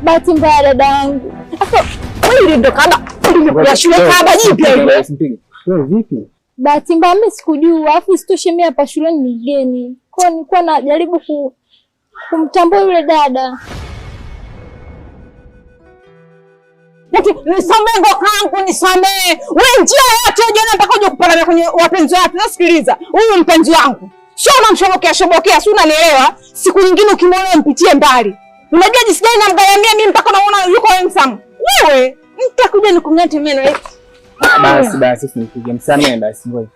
Bahati mbaya dadangu. Wewe ndio kaba. Ya shule kaba jipya ile. Wewe vipi? Bahati mbaya mimi sikujua, afu isitoshe mimi hapa shuleni ni mgeni. Kwa nilikuwa najaribu kumtambua yule dada. Nisamee ngokangu, nisamee. Wewe njia yote unajua mpaka uje kupala kwenye wapenzi wako. Nasikiliza. Huyu mpenzi wangu. Sio unamshobokea, si unanielewa? Siku nyingine ukimwona mpitie mbali. Unajua jinsi gani namgaramia mimi mpaka naona yuko handsome. Wewe, nitakuja nikung'ate meno. Basi usinipige. Msamee basi ngoja.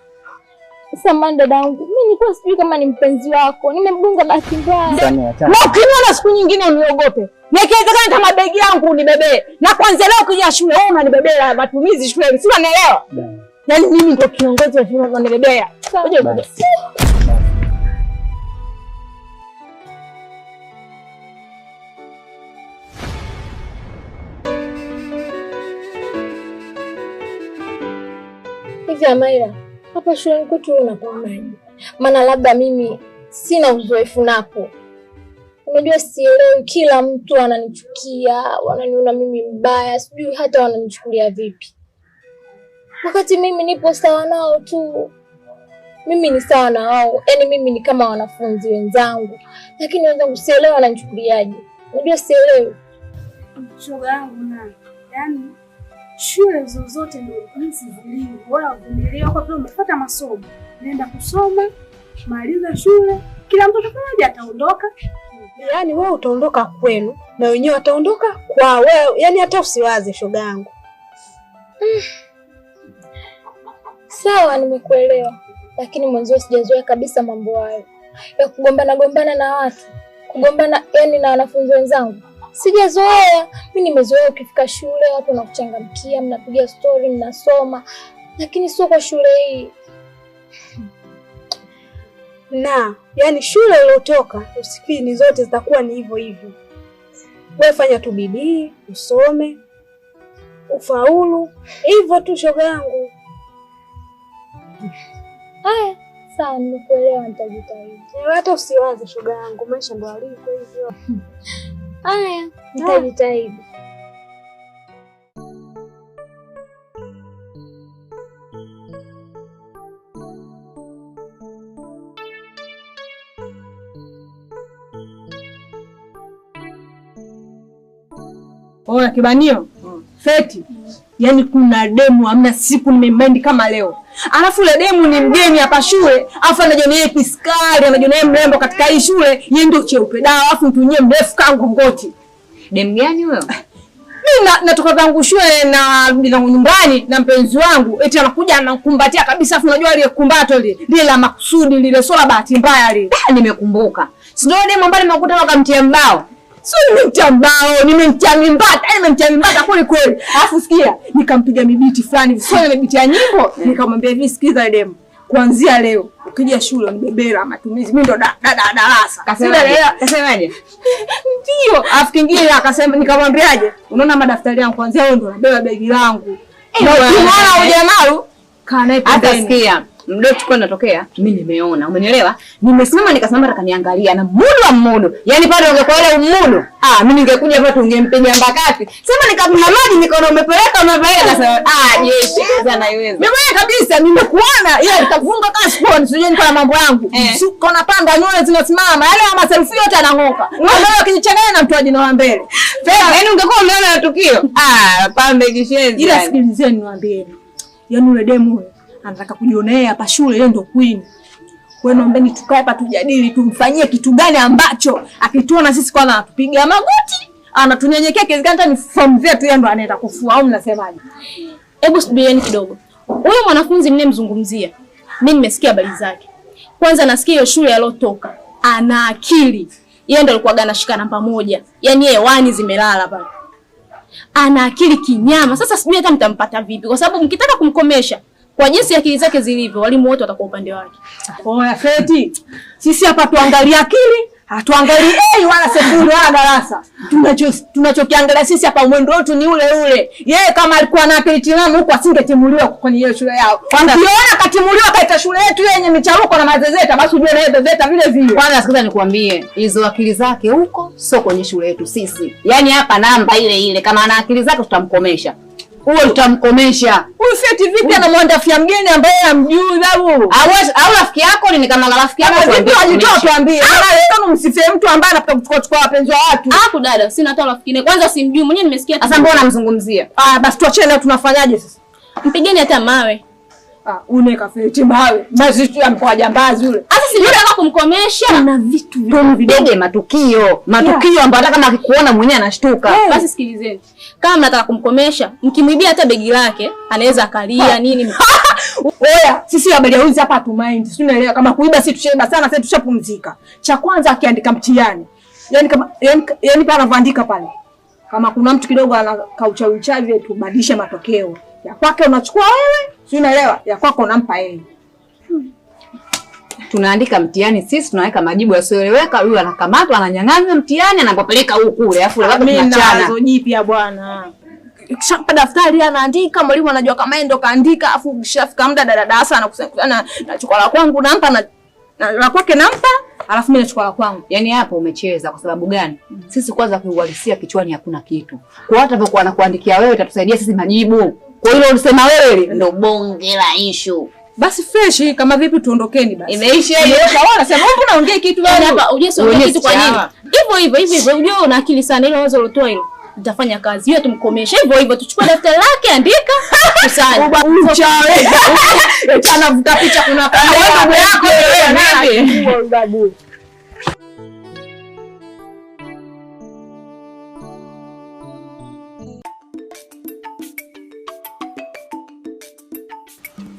Samahani dadangu. Mimi nilikuwa sijui kama ni mpenzi wako. Nimemdunga bahati mbaya. Na ukiniona siku nyingine uniogope. Nikiwezekana kama begi yangu unibebee. Na kwanza leo ukija shule wewe unanibebea matumizi shule. Si unanielewa? Yaani mimi ndio kiongozi wa shule unanibebea. Ngoja ngoja. Hivi Amaira, hapa shuleni kwetu unaponaje? Maana labda mimi sina uzoefu napo. Unajua sielewi, kila mtu ananichukia, wananiona mimi mbaya, sijui hata wananichukulia vipi. Wakati mimi nipo sawa nao tu. Mimi ni sawa na wao. Yaani mimi ni kama wanafunzi wenzangu. Lakini wenzangu sielewi wananichukuliaje. Unajua sielewi. Shoga yangu na yaani shule zozote ndio jinsi zilivyo. Wala vumilia kwa sababu umefuata masomo. Nenda kusoma, maliza shule, kila mtu atafanyaje ataondoka. Yaani wewe utaondoka kwenu na wenyewe wataondoka kwa wewe. Yaani hata usiwaze shoga yangu. Sawa nimekuelewa. Lakini mwanzo sijazoea kabisa mambo hayo. Ya kugombana na watu. Kugombana yani na wanafunzi wenzangu. Sijazoea. Mimi nimezoea ukifika shule watu wanakuchangamkia, mnapiga story, mnasoma. Lakini sio kwa shule hii. Na, yani shule uliotoka usikini zote zitakuwa ni hivyo hivyo. Wewe fanya tu bidii, usome, ufaulu, hivyo tu shoga yangu. Haya, sawa nimekuelewa, nitajitahidi. Hata usiwaze shoga yangu, maisha ndo alivyo hivyo. Haya, nitajitahidi. Oya kibanio. Feti. Yaani kuna demu hamna siku nimemind kama leo. Alafu ile demu ni mgeni hapa shule, afa anajiona yeye piskali, anajiona yeye mrembo katika hii shule, yeye ndio cheupe dawa, alafu mtu mwenyewe mrefu kangu ngoti. Demu gani wewe? Mimi natoka zangu shule na rudi zangu nyumbani na mpenzi wangu, eti anakuja anakumbatia kabisa, afu unajua ile kumbato lile la makusudi lile, sio la bahati mbaya lile. Nimekumbuka. Sio demu ambaye nimekuta wakamtia mbao. Sio nimemtia mbao, nimemtia mimbata kweli kweli. Alafu sikia, nikampiga mibiti fulani, sio mibiti ya nyimbo, nikamwambia hivi sikiza demu. Kuanzia leo ukija shule unibebera matumizi. Mimi ndo darasa. Kasemaje? Ndio. Alafu kingine akasema nikamwambiaje? Unaona madaftari yangu kuanzia leo ndo nabeba begi langu. Na ukiona ujamaru kana hata sikia. Mdo chukua natokea, mimi nimeona. Umenielewa? Nimesimama nikasema nataka niangalia na mudu. Yaani pale ungekuwa ile umudu. Mimi ningekuja hapa tungempiga mbakati. Sema nikapima maji nikaona umepeleka sasa. Jeshi sana iweza. Mimi kabisa nimekuona. Ila nitafunga kama sikuwa nisije niko na mambo yangu. Siko na panda nywele zinasimama. Yale ya maselfie yote anang'oka. Wewe ukinichanganya na mtu wa jina wa mbele. Yaani ungekuwa umeona na tukio. Pambe kishenzi. Ila sikilizeni niwaambieni. Yaani ule demu huyo anataka kujionea hapa shule, yeye ndo queen. Wewe naombeni tukae hapa tujadili tumfanyie kitu gani ambacho akituona sisi kwanza anatupiga magoti, anatunyenyekea kiziganta ni form zetu, yeye ndo anaenda kufua au mnasemaje? Hebu subirieni kidogo. Huyo mwanafunzi mnemzungumzia, mimi nimesikia habari zake. Kwanza nasikia hiyo shule alotoka ana akili. Yeye ndo alikuwa anashika namba 1. Yaani yeye wani zimelala pale. Ana akili kinyama. Sasa sijui hata mtampata vipi kwa sababu mkitaka kumkomesha kwa jinsi akili zake zilivyo, walimu wote watakuwa upande wake. Oya Feti, sisi hapa tuangalia akili, Hatuangalii wala sefuri wala darasa. Tunachokiangalia sisi hapa mwendo wetu ni ule ule. Yeye kama alikuwa na akili timamu huko asingetimuliwa kwenye hiyo shule yao. Ukiona katimuliwa kaita shule yetu yenye micharuko na mazezeta basi ujue na yeye zezeta vile vile. Kwanza sikiza nikwambie, hizo akili zake huko sio kwenye shule yetu sisi. Yaani hapa namba ile ile, kama ana akili zake tutamkomesha. Huo tutamkomesha. Huyu feti vipi anamwandafia mgeni ambaye hamjui babu? Au rafiki yako ni kama rafiki yako tuambie. Kama msifie mtu ambaye anataka kuchukua wapenzi wa watu. Hapo dada, sina hata rafiki naye. Kwanza simjui mwenyewe nimesikia. Sasa mbona unamzungumzia? Basi tuachane leo tunafanyaje sasa? Mpigeni hata mawe. Uneka feti mawe. Basi tu ampoa jambazi yule. Sasa si nataka kumkomesha. Kuna vitu vidogo matukio ambayo hata kama akikuona mwenyewe anashtuka. Basi sikilizeni. Kama mnataka kumkomesha, mkimwibia hata begi lake, anaweza akalia nini. Oya, sisi habari ya hizi hapa hatumind. Sisi tunaelewa kama kuiba sisi tushaiba sana, sisi tushapumzika. Cha kwanza akiandika mtihani. Yaani kama yaani pale anavyoandika pale. Kama kuna mtu kidogo anakaucha uchawi tubadilishe matokeo. Ya kwake unachukua wewe, si unaelewa? Ya kwako unampa yeye. Tunaandika mtihani sisi, tunaweka majibu yasiyoeleweka, yule anakamatwa, ananyang'anywa mtihani, anapopeleka huko kule. Alafu labda tunachana. Mimi jipya bwana. Kishampa daftari anaandika, mwalimu anajua kama yeye ndo kaandika, afu kishafika muda darasa anakusanya nachukua la kwangu nampa na la kwake nampa, alafu mimi nachukua la kwangu. Yaani hapo umecheza kwa sababu gani? Sisi kwanza kuuhalisia kichwani hakuna kitu. Kwa hata hapo anakuandikia wewe itatusaidia sisi majibu. Kwa hiyo ulisema wewe ndio bonge la issue. Basi fresh kama vipi tuondokeni basi. Imeisha hiyo. Sawa nasema mbona unaongea kitu bwana hapa uje kitu kwa nini? Hivyo unajua una akili sana ile wazo lotoa hilo. Nitafanya kazi. Hiyo tumkomeshe hivyo tuchukue daftari lake andika kusanya. Uchawe. Tena vuta picha kuna kama wewe yako wewe babu.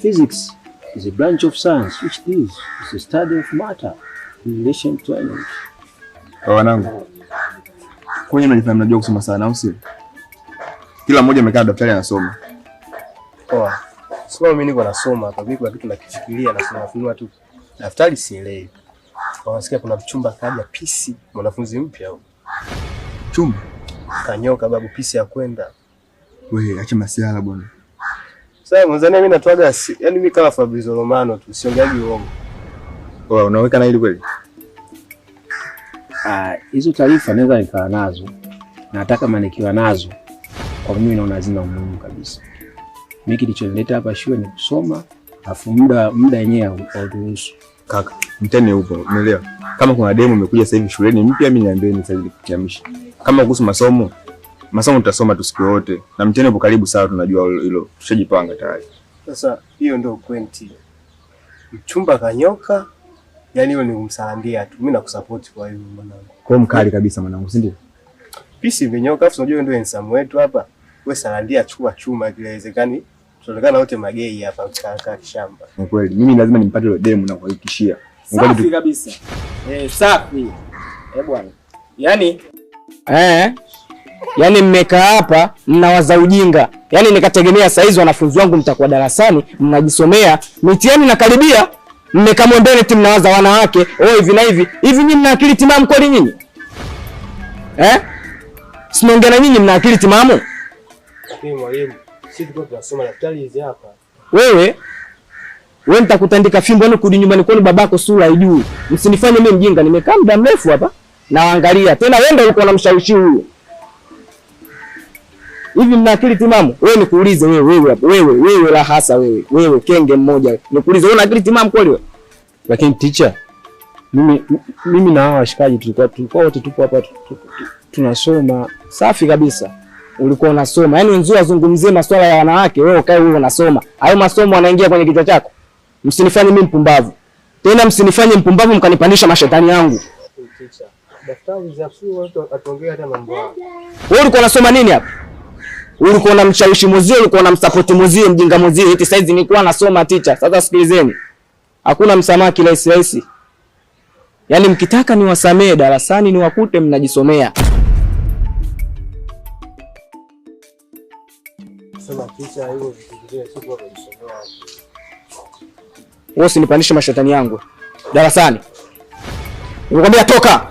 Physics is a branch of science which is the study of matter in relation to energy. Wanangu, kwenye mnajifanya mnajua kusoma sana au sio? Kila mmoja amekaa daftari anasoma. Poa. Sio mimi niko nasoma hapa, vipi kwa kitu nakifikiria na sinafunua tu. Daftari sielewi. Wanasikia kuna mchumba kaja pisi, mwanafunzi mpya huyo. Chumba Kanyoka babu, pisi ya kwenda. Wewe acha masiala bwana. Sasa mwanzani mimi natoaga yaani mimi kama Fabrizio Romano tu, siongeaji uongo. Wewe unaweka na hili kweli? Hizo taarifa naweza nikaa nazo. Nataka kama nikiwa nazo kwa mimi naona zina umuhimu kabisa. Mimi kilichonileta hapa shule ni kusoma, afu muda wenyewe hauruhusu. Kaka, mtani upo, umeelewa? Kama kuna demo imekuja sasa hivi shuleni mpya, mimi niambieni sasa hivi kukihamisha. Kama kuhusu masomo tutasoma tu siku yote. Na mtani upo karibu sawa, tunajua hilo. Tushajipanga tayari. Sasa hiyo ndio pointi. Mchumba kanyoka, yani wewe ni kumsalandia tu. Mimi nakusupport kwa hiyo mwanangu. Kwa mkali kabisa mwanangu, si ndio? Pisi imenyoka, afu unajua ndio ensamu wetu hapa. Wewe salandia chua chuma kilewezekani. Tunaonekana wote magei hapa kaka shamba. Ni kweli. Mimi lazima nimpate ile demo na kuhakikishia. Safi kabisa. Safi. Bwana. Yaani mmekaa hapa mnawaza ujinga. Yaani nikategemea saa hizi wanafunzi wangu mtakuwa darasani mnajisomea, mitihani nakaribia, mmekaa mbele timu mnawaza wanawake, hivi na hivi. Hivi nyinyi mna akili timamu kweli nyinyi? Sinaongea na nyinyi mna akili timamu? Mwalimu, sisi tuko tunasoma daftari hizi hapa. Wewe nitakutandika fimbo na kurudi nyumbani kwani babako sura haijui. Msinifanye mimi mjinga, nimekaa muda mrefu hapa naangalia. Tena wewe ndio uko na mshawishi huyo. Hivi mna akili timamu? Wewe nikuulize wewe la hasa wewe kenge mmoja. Nikuulize wewe una akili timamu kweli wewe? Lakini teacher, mimi na hao washikaji tulikuwa wote tupo hapa tunasoma. Safi kabisa. Ulikuwa unasoma. Yaani wenzio wazungumzie masuala ya wanawake, wewe ukae wewe unasoma. Hayo masomo yanaingia kwenye kichwa chako. Msinifanye mimi mpumbavu. Tena msinifanye mpumbavu mkanipandisha mashetani yangu. Daftari za shule watu atuongea hata mambo yao. Wewe ulikuwa unasoma nini hapa? Ulikuwa unamshawishi mzee, ulikuwa unamsupport mzee, mjinga mzee. Eti saizi nilikuwa nasoma teacher. Sasa sikilizeni. Hakuna msamaha kirahisi. Yaani mkitaka niwasamee darasani niwakute mnajisomea. Sema teacher hiyo vitu vingine sio kwa kujisomea. Wewe usinipandishe mashetani yangu darasani. Nimekwambia toka.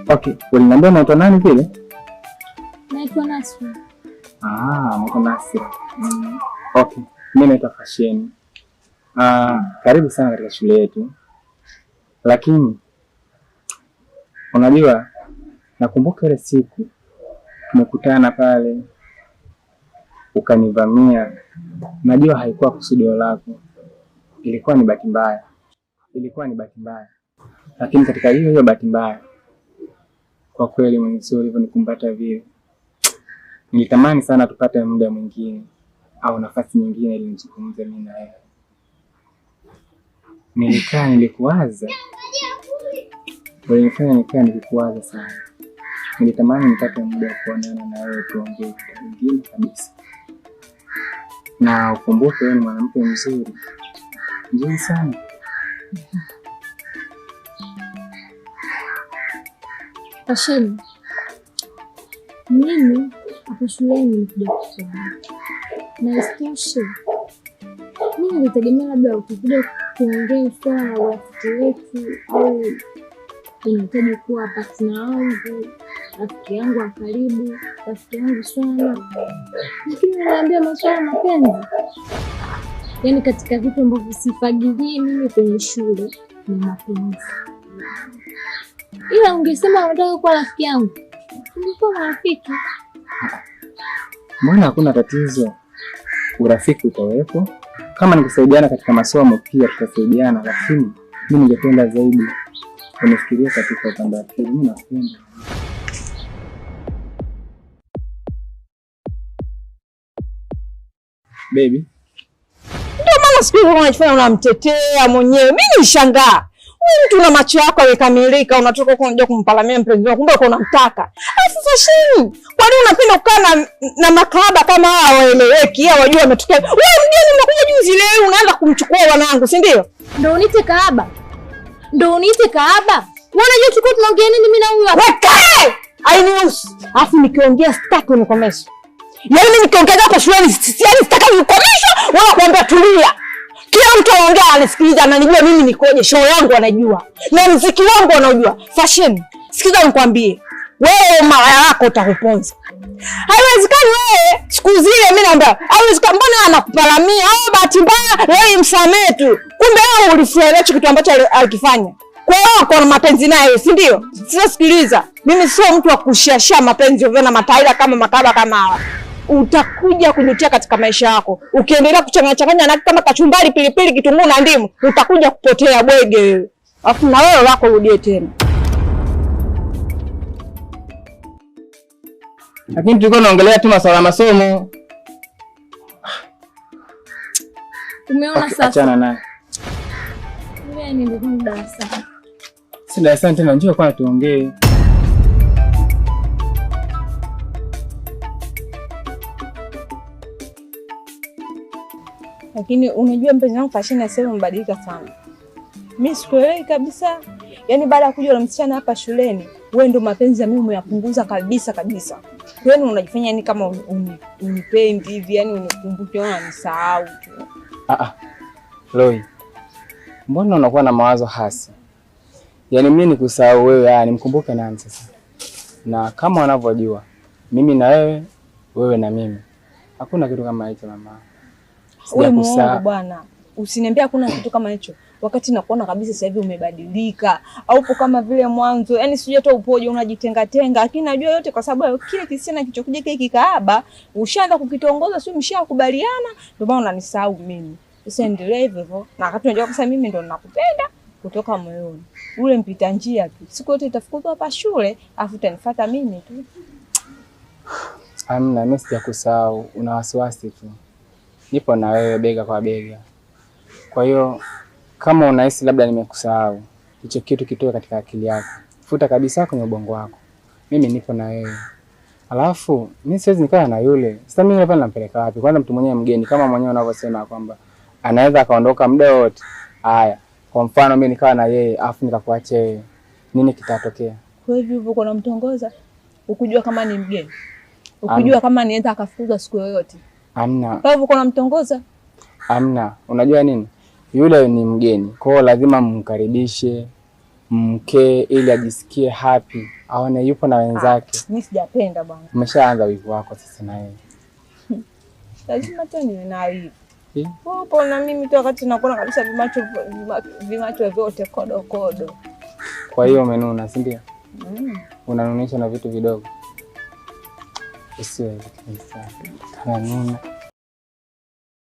Okay, uliniambia unaitwa nani vile? Naitwa Nasri. Naitwa Nasri. Okay, mimi naitwa Fashion. Karibu sana katika shule yetu. Lakini unajua, nakumbuka ile siku tumekutana pale ukanivamia. Najua haikuwa kusudio lako. Ilikuwa ni bahati mbaya. Lakini katika hiyo bahati mbaya, kwa kweli Mwenyezi Mungu ulivyonikumbata vile, nilitamani sana tupate muda mwingine au nafasi nyingine ili nizungumze mimi na wewe. Nilikuwaza. Ulinifanya nilikuwaza sana. Nilitamani nipate muda wa kuonana na wewe, tuongee kitu kingine kabisa. Na ukumbuke wewe ni mwanamke mzuri sana. Fashion, mimi hapo shuleni nilikuja kusoma. Na isitoshe, mimi nilitegemea labda utakuja kuongea swala la urafiki wetu au unahitaji kuwa partner wangu, rafiki yangu wa karibu, rafiki yangu sana. Lakini unaniambia masuala mapenzi. Yaani katika vitu ambavyo sifagilii mimi kwenye shule ni mapenzi. Ila ungesema unataka kuwa rafiki yangu, ungekuwa marafiki. Mbona hakuna tatizo? Urafiki utawepo. Kama nikisaidiana katika masomo pia tutasaidiana, lakini mimi ningependa zaidi unifikirie katika upande wa pili. Mimi napenda. Baby. Ndio maana siku hiyo unajifanya unamtetea mwenyewe. Mimi nishangaa. Wewe mtu una macho yako yamekamilika, unatoka huko unajua kumpalamia mpenzi wako, kumbe uko unamtaka. Fashion. Kwa nini unapenda kukaa na makahaba kama hao waeleweki, hao wajua wametokea? Wewe mgeni unakuja juzi leo unaanza kumchukua wanangu, si ndio? Ndio uniite kahaba. Unajua tulikuwa tunaongea nini mimi na huyu hapa? Wekae! Ainiusi. Alafu nikiongea sitaki unikomeshe. Yaani mimi nikiongea hapa shuleni sitaki unikomeshe wala kuambia tulia. Kila mtu anaongea anasikiliza, ananijua mimi nikoje, show yangu anajua. Na muziki wangu anajua. Fashion, sikiza nikwambie. Wewe malaya wako utakuponza. Haiwezekani wewe siku zile mimi naambia, haiwezekani mbona anakupalamia au bahati mbaya leo msamee tu. Kumbe wewe ulifurahia kitu ambacho alikifanya. Kwa hiyo kwa mapenzi naye, si ndio? Sasa sikiliza, mimi sio mtu wa kushashia mapenzi ovyo na mataila kama makaba kama hawa. Utakuja kujutia katika maisha yako. Ukiendelea kuchanganya na kama kachumbari, pilipili, kitunguu na ndimu, utakuja kupotea bwege wewe. Alafu na wewe wako rudie tena. Lakini tulikuwa tunaongelea tu masuala ya masomo. Umeona sasa? Achana naye. Wewe ni ndugu darasani. Si darasani tena, njoo kwa tuongee. Lakini unajua mpenzi wangu Fashion sasa umebadilika sana. Mimi sikuelewi kabisa. Yaani baada ya kuja na msichana hapa shuleni, wewe ndio mapenzi ya mimi umeyapunguza kabisa. Yaani unajifanya ni kama unipendi hivi, yani unikumbuke au unisahau tu. Loi. Mbona unakuwa na mawazo hasi? Yaani mimi nikusahau wewe, nimkumbuke nani sasa? Na kama wanavyojua, mimi na wewe, wewe na mimi. Hakuna kitu kama hicho mama. Wewe muongo bwana. Usiniambia hakuna kitu kama hicho. Wakati nakuona kabisa sasa hivi umebadilika. Haupo kama vile mwanzo. Yaani sijui hata upoje unajitenga, lakini najua yote kwa sababu kile kisichana kilichokuja kile kikaaba, ushaanza kukitongoza, sio mshakubaliana, ndio maana unanisahau mimi. Usiendelee hivyo. Na wakati unajua sasa mimi ndo ninakupenda kutoka moyoni. Ule mpita njia tu. Siku yote itafukuzwa hapa shule, afu utanifuata mimi tu. Amna, mimi sijakusahau, una wasiwasi tu. Nipo na wewe bega kwa bega. Kwa hiyo kama unahisi labda nimekusahau, hicho kitu kitoe katika akili yako. Futa kabisa kwenye ubongo wako. Mimi nipo na wewe. Alafu mimi siwezi nikaa na yule. Sasa mimi hapa nampeleka wapi? Kwanza mtu mwenyewe mgeni kama mwenyewe unavyosema kwamba anaweza akaondoka muda wote. Haya, kwa mfano mimi nikaa na yeye afu nikakuacha wewe. Nini kitatokea? Kwa hivyo uko namtongoza? Ukujua kama ni mgeni? Ukujua kama nienda akafukuza siku yoyote? Hamna. Kwa hivyo uko namtongoza? Hamna. Unajua nini? Yule ni mgeni. Kwa hiyo lazima mkaribishe, mke ili ajisikie happy. aone yupo na wenzake. Mimi sijapenda bwana. Umeshaanza wivu wako sasa na yeye. Lazima tu niwe na wivu. Upo na mimi tu wakati nakuona kabisa vimacho vyote kodo. Kwa hiyo umenuna, si ndio? Unanunisha na vitu vidogo. Usiwe vitu sana. Kananuna.